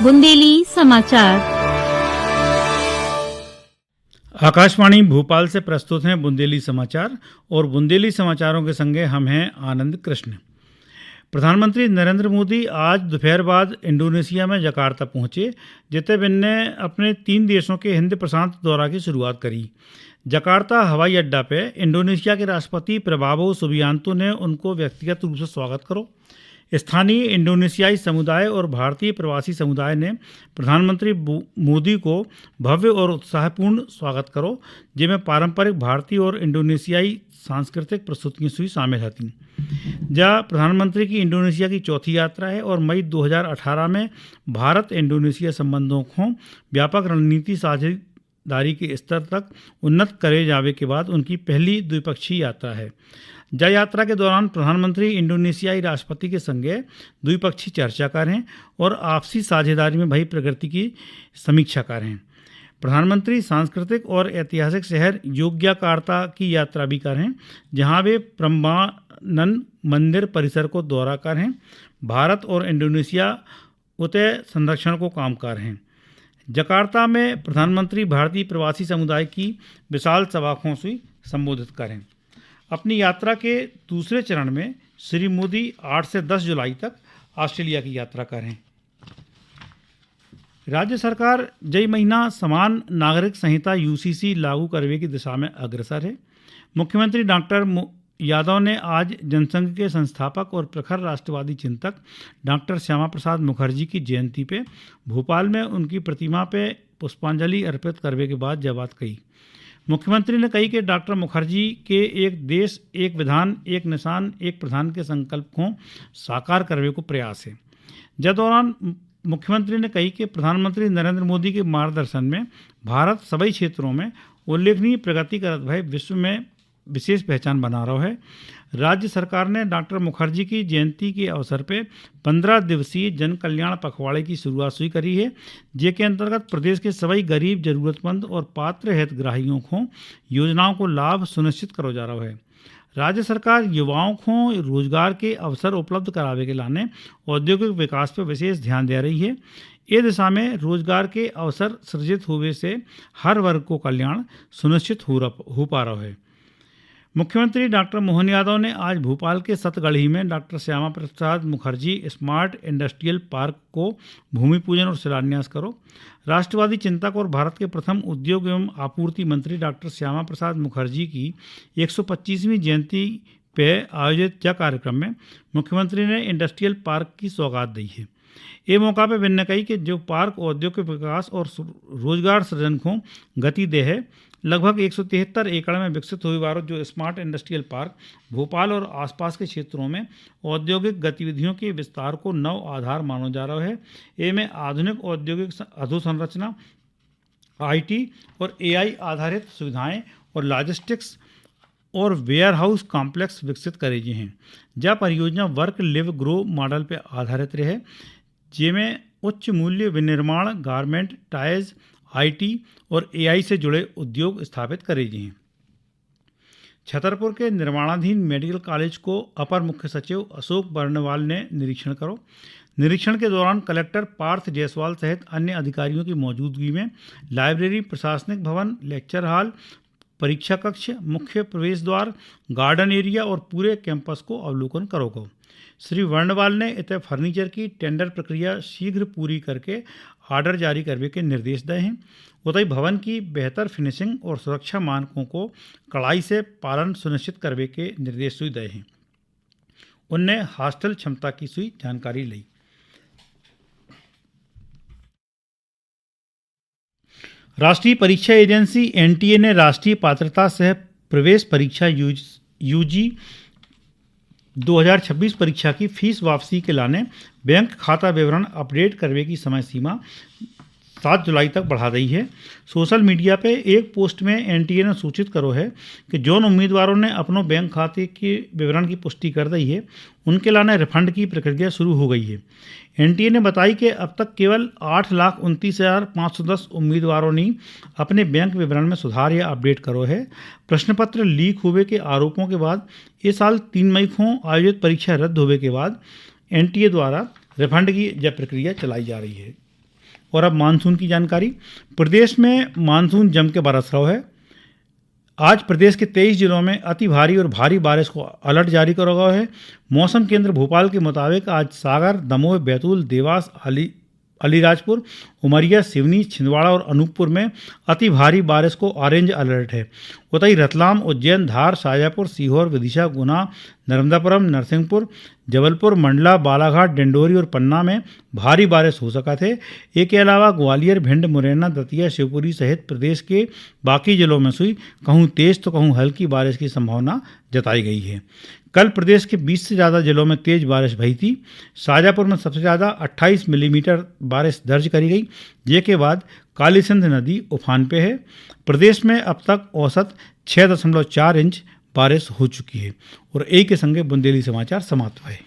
बुंदेली समाचार। आकाशवाणी भोपाल से प्रस्तुत हैं बुंदेली समाचार और बुंदेली समाचारों के संगे हम हैं आनंद कृष्ण। प्रधानमंत्री नरेंद्र मोदी आज दोपहर बाद इंडोनेशिया में जकार्ता पहुंचे, जिते बिन्ने अपने 3 देशों के हिंद प्रशांत दौरा की शुरुआत करी। जकार्ता हवाई अड्डा पे इंडोनेशिया के राष्ट्रपति प्रबावो सुबियांतो ने उनको व्यक्तिगत रूप से स्वागत करो। स्थानीय इंडोनेशियाई समुदाय और भारतीय प्रवासी समुदाय ने प्रधानमंत्री मोदी को भव्य और उत्साहपूर्ण स्वागत करो, जिसमें पारंपरिक भारतीय और इंडोनेशियाई सांस्कृतिक प्रस्तुतियां हुई शामिल थीं। जहाँ प्रधानमंत्री की इंडोनेशिया की चौथी यात्रा है और मई 2018 में भारत इंडोनेशिया संबंधों को व्यापक रणनीति साझेदारी के स्तर तक उन्नत करे जावे के बाद उनकी पहली द्विपक्षीय यात्रा है। जय यात्रा के दौरान प्रधानमंत्री इंडोनेशियाई राष्ट्रपति के संगे द्विपक्षीय चर्चा कर हैं और आपसी साझेदारी में भई प्रगति की समीक्षा कर हैं। प्रधानमंत्री सांस्कृतिक और ऐतिहासिक शहर योग्याकार्ता की यात्रा भी कर हैं, जहां वे प्रम्बानन मंदिर परिसर को दौरा कर हैं। भारत और इंडोनेशिया उतय संरक्षण को काम कर हैं। जकार्ता में प्रधानमंत्री भारतीय प्रवासी समुदाय की विशाल सभा को संबोधित करें। अपनी यात्रा के दूसरे चरण में श्री मोदी 8 से 10 जुलाई तक ऑस्ट्रेलिया की यात्रा करें। राज्य सरकार जय महीना समान नागरिक संहिता यूसीसी लागू करने की दिशा में अग्रसर है। मुख्यमंत्री डॉक्टर यादव ने आज जनसंघ के संस्थापक और प्रखर राष्ट्रवादी चिंतक डॉक्टर श्यामा प्रसाद मुखर्जी की जयंती पे भोपाल में उनकी प्रतिमा पे पुष्पांजलि अर्पित करने के बाद यह बात कही। मुख्यमंत्री ने कही कि डॉक्टर मुखर्जी के एक देश एक विधान एक निशान एक प्रधान के संकल्प को साकार करने को प्रयास है। जब दौरान मुख्यमंत्री ने कही कि प्रधानमंत्री नरेंद्र मोदी के मार्गदर्शन में भारत सभी क्षेत्रों में उल्लेखनीय प्रगति करत भय विश्व में विशेष पहचान बना रहा है। राज्य सरकार ने डॉक्टर मुखर्जी की जयंती के अवसर पर 15 दिवसीय जन कल्याण पखवाड़े की शुरुआत हुई करी है, जिसके अंतर्गत प्रदेश के सभी गरीब जरूरतमंद और पात्र हितग्राहियों को योजनाओं को लाभ सुनिश्चित करो जा रहा है। राज्य सरकार युवाओं को रोजगार के अवसर उपलब्ध करावे के लाने औद्योगिक विकास पर विशेष ध्यान दे रही है। ये दिशा में रोजगार के अवसर सृजित होने से हर वर्ग को कल्याण सुनिश्चित हो पा रहा है। मुख्यमंत्री डॉक्टर मोहन यादव ने आज भोपाल के सतगढ़ी में doctor Shyama Prasad Mukherjee smart industrial park को भूमि पूजन और शिलान्यास करो। राष्ट्रवादी चिंतक और भारत के प्रथम उद्योग एवं आपूर्ति मंत्री डॉक्टर श्यामा प्रसाद मुखर्जी की 125वीं जयंती पे आयोजित यह कार्यक्रम में मुख्यमंत्री ने इंडस्ट्रियल पार्क की सौगात दी है। ये मौका पर बिन्ने कही कि जो पार्क औद्योगिक विकास और रोजगार सृजन को गति दे है। लगभग 173 एकड़ में विकसित हुई वाला जो स्मार्ट इंडस्ट्रियल पार्क भोपाल और आसपास के क्षेत्रों में औद्योगिक गतिविधियों के विस्तार को नव आधार माना जा रहा है। इनमें आधुनिक औद्योगिक अधोसंरचना, आईटी और एआई आधारित सुविधाएं और लॉजिस्टिक्स और वेयर हाउस कॉम्प्लेक्स विकसित करेगी हैं। यह परियोजना वर्क लिव ग्रो मॉडल पर आधारित रहे, जिसमें उच्च मूल्य विनिर्माण, गारमेंट, टाइल्स, आईटी और एआई से जुड़े उद्योग स्थापित करेगी हैं। छतरपुर के निर्माणाधीन मेडिकल कॉलेज को अपर मुख्य सचिव अशोक बर्णवाल ने निरीक्षण करो। निरीक्षण के दौरान कलेक्टर पार्थ जायसवाल सहित अन्य अधिकारियों की मौजूदगी में लाइब्रेरी, प्रशासनिक भवन, लेक्चर हॉल, परीक्षा कक्ष, मुख्य प्रवेश द्वार, गार्डन एरिया और पूरे कैंपस को अवलोकन करोगे। श्री वर्णवाल ने इतने फर्नीचर की टेंडर प्रक्रिया शीघ्र पूरी करके ऑर्डर जारी करने के निर्देश दिए हैं। उतई भवन की बेहतर फिनिशिंग और सुरक्षा मानकों को कड़ाई से पालन सुनिश्चित करने के निर्देश दिए हैं। उनने हॉस्टल क्षमता की सुई जानकारी ली। राष्ट्रीय परीक्षा एजेंसी एनटीए ने राष्ट्रीय पात्रता सह प्रवेश परीक्षा यूजी 2026 परीक्षा की फीस वापसी के लाने बैंक खाता विवरण अपडेट करने की समय सीमा 7 जुलाई तक बढ़ा दी है। सोशल मीडिया पे एक पोस्ट में एनटीए ने सूचित करो है कि जोन उम्मीदवारों ने अपनों बैंक खाते के विवरण की पुष्टि कर दी है, उनके लाने रिफंड की प्रक्रिया शुरू हो गई है। एनटीए ने बताई कि अब तक केवल 8,29,510 उम्मीदवारों ने अपने बैंक विवरण में सुधार या अपडेट करो है। प्रश्न पत्र लीक हुए के आरोपों के बाद इस साल 3 मई को आयोजित परीक्षा रद्द होने के बाद एनटीए द्वारा रिफंड की यह प्रक्रिया चलाई जा रही है। और अब मानसून की जानकारी। प्रदेश में मानसून जम के बरस रहा है। आज प्रदेश के 23 जिलों में अति भारी और भारी बारिश को अलर्ट जारी करा गया है। मौसम केंद्र भोपाल के मुताबिक आज सागर, दमोह, बैतूल, देवास, अलीराजपुर, उमरिया, सिवनी, छिंदवाड़ा और अनूपपुर में अति भारी बारिश को ऑरेंज अलर्ट है। उतई रतलाम, उज्जैन, धार, शाजापुर, सीहोर, विदिशा, गुना, नर्मदापुरम, नरसिंहपुर, जबलपुर, मंडला, बालाघाट, डिंडोरी और पन्ना में भारी बारिश हो सका थे। इसके अलावा ग्वालियर, भिंड, मुरैना, दतिया, शिवपुरी सहित प्रदेश के बाकी जिलों में हुई कहूँ तेज तो कहूँ हल्की बारिश की संभावना जताई गई है। कल प्रदेश के 20 से ज़्यादा जिलों में तेज बारिश भई थी। शाजापुर में सबसे ज़्यादा 28 मिलीमीटर बारिश दर्ज करी गई। ये के बाद काली सिंध नदी उफान पे है। प्रदेश में अब तक औसत 6.4 इंच बारिश हो चुकी है। और एक के संगे बुंदेली समाचार समाप्त हुए।